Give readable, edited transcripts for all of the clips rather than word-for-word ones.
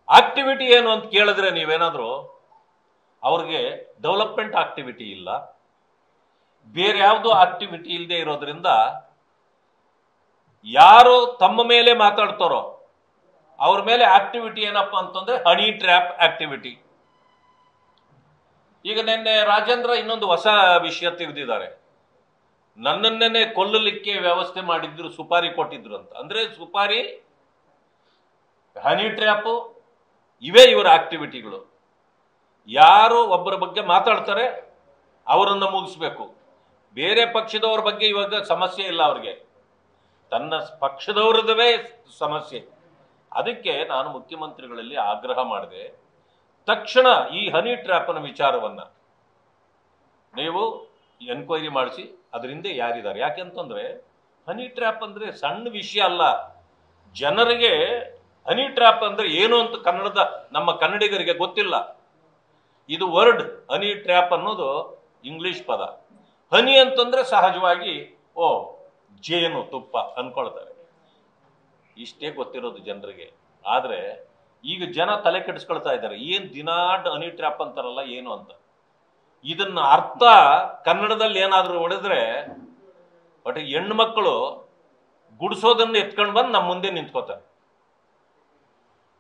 Activity ಏನು ಅಂತ ಕೇಳಿದ್ರೆ ನೀವೇನಾದರೂ ಅವ್ರಿಗೆ ಡೆವಲಪ್ಮೆಂಟ್ ಆಕ್ಟಿವಿಟಿ ಇಲ್ಲ, ಬೇರೆ ಯಾವುದೋ ಆಕ್ಟಿವಿಟಿ ಇಲ್ಲದೆ ಇರೋದ್ರಿಂದ ಯಾರು ತಮ್ಮ ಮೇಲೆ ಮಾತಾಡ್ತಾರೋ ಅವ್ರ ಮೇಲೆ ಆಕ್ಟಿವಿಟಿ ಏನಪ್ಪಾ ಅಂತಂದ್ರೆ ಹನಿ ಟ್ರ್ಯಾಪ್ ಆಕ್ಟಿವಿಟಿ. ಈಗ ನಿನ್ನೆ ರಾಜೇಂದ್ರ ಇನ್ನೊಂದು ಹೊಸ ವಿಷಯ ತೆಗೆದಿದ್ದಾರೆ. ನನ್ನನ್ನೇ ಕೊಲ್ಲಲಿಕ್ಕೆ ವ್ಯವಸ್ಥೆ ಮಾಡಿದ್ರು, ಸುಪಾರಿ ಕೊಟ್ಟಿದ್ರು ಅಂತ. ಅಂದ್ರೆ ಸುಪಾರಿ, ಹನಿ ಟ್ರ್ಯಾಪ್ ಇವೇ ಇವರ ಆಕ್ಟಿವಿಟಿಗಳು. ಯಾರು ಒಬ್ಬರ ಬಗ್ಗೆ ಮಾತಾಡ್ತಾರೆ ಅವರನ್ನು ಮುಗಿಸ್ಬೇಕು. ಬೇರೆ ಪಕ್ಷದವರ ಬಗ್ಗೆ ಇವಾಗ ಸಮಸ್ಯೆ ಇಲ್ಲ ಅವ್ರಿಗೆ, ತನ್ನ ಪಕ್ಷದವರದೇ ಸಮಸ್ಯೆ. ಅದಕ್ಕೆ ನಾನು ಮುಖ್ಯಮಂತ್ರಿಗಳಲ್ಲಿ ಆಗ್ರಹ ಮಾಡಿದೆ, ತಕ್ಷಣ ಈ ಹನಿ ಟ್ರ್ಯಾಪ್ನ ವಿಚಾರವನ್ನ ನೀವು ಎನ್ಕ್ವೈರಿ ಮಾಡಿಸಿ ಅದರಿಂದ ಯಾರಿದ್ದಾರೆ. ಯಾಕೆಂತಂದ್ರೆ ಹನಿ ಟ್ರ್ಯಾಪ್ ಅಂದ್ರೆ ಸಣ್ಣ ವಿಷಯ ಅಲ್ಲ. ಜನರಿಗೆ ಹನಿ ಟ್ರ್ಯಾಪ್ ಅಂದ್ರೆ ಏನು ಅಂತ ನಮ್ಮ ಕನ್ನಡಿಗರಿಗೆ ಗೊತ್ತಿಲ್ಲ. ಇದು ವರ್ಡ್ ಹನಿ ಟ್ರ್ಯಾಪ್ ಅನ್ನೋದು ಇಂಗ್ಲಿಷ್ ಪದ. ಹನಿ ಅಂತಂದ್ರೆ ಸಹಜವಾಗಿ ಜೇನು ತುಪ್ಪ ಅನ್ಕೊಳ್ತಾರೆ, ಇಷ್ಟೇ ಗೊತ್ತಿರೋದು ಜನರಿಗೆ. ಆದ್ರೆ ಈಗ ಜನ ತಲೆ ಕೆಡಿಸ್ಕೊಳ್ತಾ ಇದ್ದಾರೆ, ಏನ್ ದಿನಾಡ್ ಹನಿ ಟ್ರ್ಯಾಪ್ ಅಂತಾರಲ್ಲ ಏನು ಅಂತ. ಇದನ್ನ ಅರ್ಥ ಕನ್ನಡದಲ್ಲಿ ಏನಾದ್ರೂ ಹೊಡೆದ್ರೆ ಬಟ್ ಹೆಣ್ಮಕ್ಳು ಗುಡಿಸೋದನ್ನ ಎತ್ಕೊಂಡು ಬಂದು ನಮ್ಮ ಮುಂದೆ ನಿಂತ್ಕೋತಾರೆ.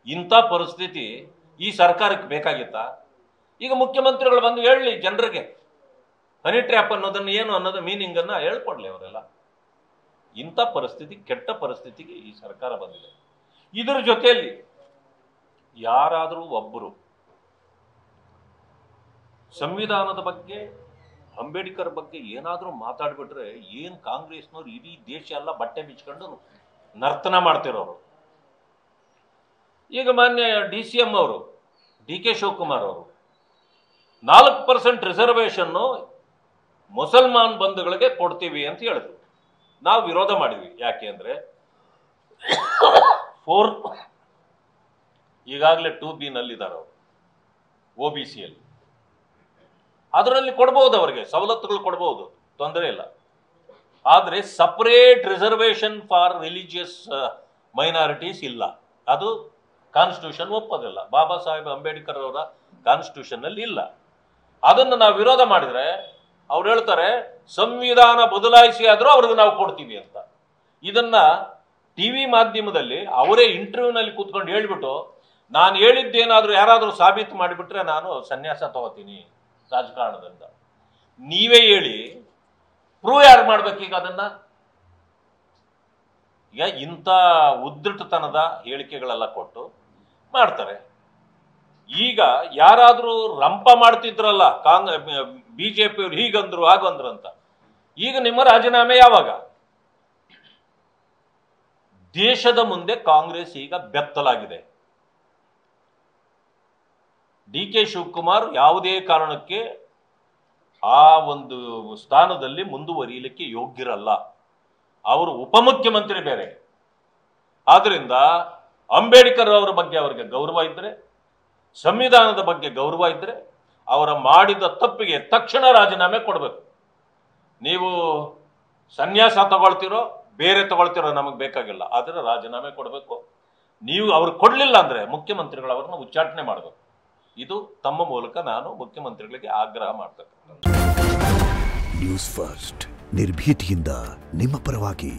ಇಂಥ ಪರಿಸ್ಥಿತಿ ಈ ಸರ್ಕಾರಕ್ಕೆ ಬೇಕಾಗಿತ್ತಾ? ಈಗ ಮುಖ್ಯಮಂತ್ರಿಗಳು ಬಂದು ಹೇಳಲಿ ಜನರಿಗೆ, ಹನಿ ಟ್ರ್ಯಾಪ್ ಅನ್ನೋದನ್ನ ಏನು ಅನ್ನೋದು ಮೀನಿಂಗ್ ಅನ್ನ ಹೇಳ್ಕೊಡ್ಲಿ ಅವರೆಲ್ಲ. ಇಂಥ ಪರಿಸ್ಥಿತಿ, ಕೆಟ್ಟ ಪರಿಸ್ಥಿತಿಗೆ ಈ ಸರ್ಕಾರ ಬಂದಿದೆ. ಇದರ ಜೊತೆಯಲ್ಲಿ ಯಾರಾದರೂ ಒಬ್ಬರು ಸಂವಿಧಾನದ ಬಗ್ಗೆ, ಅಂಬೇಡ್ಕರ್ ಬಗ್ಗೆ ಏನಾದರೂ ಮಾತಾಡ್ಬಿಟ್ರೆ ಏನ್ ಕಾಂಗ್ರೆಸ್ನವ್ರು ಇಡೀ ದೇಶ ಎಲ್ಲ ಬಟ್ಟೆ ಬಿಚ್ಕೊಂಡು ನರ್ತನ ಮಾಡ್ತಿರೋರು. ಈಗ ಮಾನ್ಯ DCM ಅವರು, DK ಶಿವಕುಮಾರ್ ಅವರು 4% ರಿಸರ್ವೇಶನ್ ಮುಸಲ್ಮಾನ್ ಬಂಧುಗಳಿಗೆ ಕೊಡ್ತೀವಿ ಅಂತ ಹೇಳಿದ್ರು. ನಾವು ವಿರೋಧ ಮಾಡಿದ್ವಿ. ಯಾಕೆ ಅಂದ್ರೆ ಈಗಾಗಲೇ 2B ನಲ್ಲಿದ್ದಾರೆ ಅವರು, OBCಯಲ್ಲಿ. ಅದರಲ್ಲಿ ಕೊಡ್ಬಹುದು, ಅವರಿಗೆ ಸವಲತ್ತುಗಳು ಕೊಡ್ಬಹುದು, ತೊಂದರೆ ಇಲ್ಲ. ಆದ್ರೆ separate reservation for religious minorities ಇಲ್ಲ. ಅದು ಕಾನ್ಸ್ಟಿಟ್ಯೂಷನ್ ಒಪ್ಪೋದಿಲ್ಲ. ಬಾಬಾ ಸಾಹೇಬ್ ಅಂಬೇಡ್ಕರ್ ಅವರ ಕಾನ್ಸ್ಟಿಟ್ಯೂಷನ್ ಅಲ್ಲಿ ಇಲ್ಲ. ಅದನ್ನು ನಾವು ವಿರೋಧ ಮಾಡಿದ್ರೆ ಅವ್ರು ಹೇಳ್ತಾರೆ ಸಂವಿಧಾನ ಬದಲಾಯಿಸಿ ಆದ್ರೂ ಅವ್ರಿಗೆ ನಾವು ಕೊಡ್ತೀವಿ ಅಂತ. ಇದನ್ನ ಟಿವಿ ಮಾಧ್ಯಮದಲ್ಲಿ ಅವರೇ ಇಂಟರ್ವ್ಯೂನಲ್ಲಿ ಕೂತ್ಕೊಂಡು ಹೇಳ್ಬಿಟ್ಟು, ನಾನು ಹೇಳಿದ್ದೇನಾದ್ರೂ ಯಾರಾದ್ರೂ ಸಾಬೀತು ಮಾಡಿಬಿಟ್ರೆ ನಾನು ಸನ್ಯಾಸ ತಗೋತೀನಿ ರಾಜಕಾರಣದಿಂದ. ನೀವೇ ಹೇಳಿ, ಪ್ರೂವ್ ಯಾರು ಮಾಡ್ಬೇಕೀಗ ಅದನ್ನ? ಈಗ ಇಂಥ ಉದ್ಧಟತನದ ಹೇಳಿಕೆಗಳೆಲ್ಲ ಕೊಟ್ಟು ಮಾಡ್ತಾರೆ. ಈಗ ಯಾರಾದ್ರೂ ರಂಪ ಮಾಡ್ತಿದ್ರಲ್ಲ, BJP ಅವ್ರು ಹೀಗಂದ್ರು ಹಾಗಂದ್ರು ಅಂತ, ಈಗ ನಿಮ್ಮ ರಾಜೀನಾಮೆ ಯಾವಾಗ? ದೇಶದ ಮುಂದೆ ಕಾಂಗ್ರೆಸ್ ಈಗ ಬೆತ್ತಲಾಗಿದೆ. DK ಶಿವಕುಮಾರ್ ಯಾವುದೇ ಕಾರಣಕ್ಕೆ ಆ ಒಂದು ಸ್ಥಾನದಲ್ಲಿ ಮುಂದುವರಿಯಲಿಕ್ಕೆ ಯೋಗ್ಯರಲ್ಲ. ಅವರು ಉಪಮುಖ್ಯಮಂತ್ರಿ ಬೇರೆ. ಆದ್ರಿಂದ ಅಂಬೇಡ್ಕರ್ ಅವರ ಬಗ್ಗೆ ಅವರಿಗೆ ಗೌರವ ಇದ್ರೆ, ಸಂವಿಧಾನದ ಬಗ್ಗೆ ಗೌರವ ಇದ್ರೆ, ಅವರ ಮಾಡಿದ ತಪ್ಪಿಗೆ ತಕ್ಷಣ ರಾಜೀನಾಮೆ ಕೊಡಬೇಕು. ನೀವು ಸನ್ಯಾಸ ತಗೊಳ್ತಿರೋ ಬೇರೆ ತಗೊಳ್ತಿರೋ ನಮಗೆ ಬೇಕಾಗಿಲ್ಲ, ಆದರೆ ರಾಜೀನಾಮೆ ಕೊಡಬೇಕು. ನೀವು ಅವ್ರು ಕೊಡ್ಲಿಲ್ಲ ಅಂದ್ರೆ ಮುಖ್ಯಮಂತ್ರಿಗಳು ಅವರನ್ನು ಉಚ್ಚಾಟನೆ ಮಾಡಬೇಕು. ಇದು ತಮ್ಮ ಮೂಲಕ ನಾನು ಮುಖ್ಯಮಂತ್ರಿಗಳಿಗೆ ಆಗ್ರಹ ಮಾಡ್ತಕ್ಕಂಥದ್ದು. ನ್ಯೂಸ್ ಫಸ್ಟ್, ನಿರ್ಭೀತಿಯಿಂದ ನಿಮ್ಮ ಪರವಾಗಿ.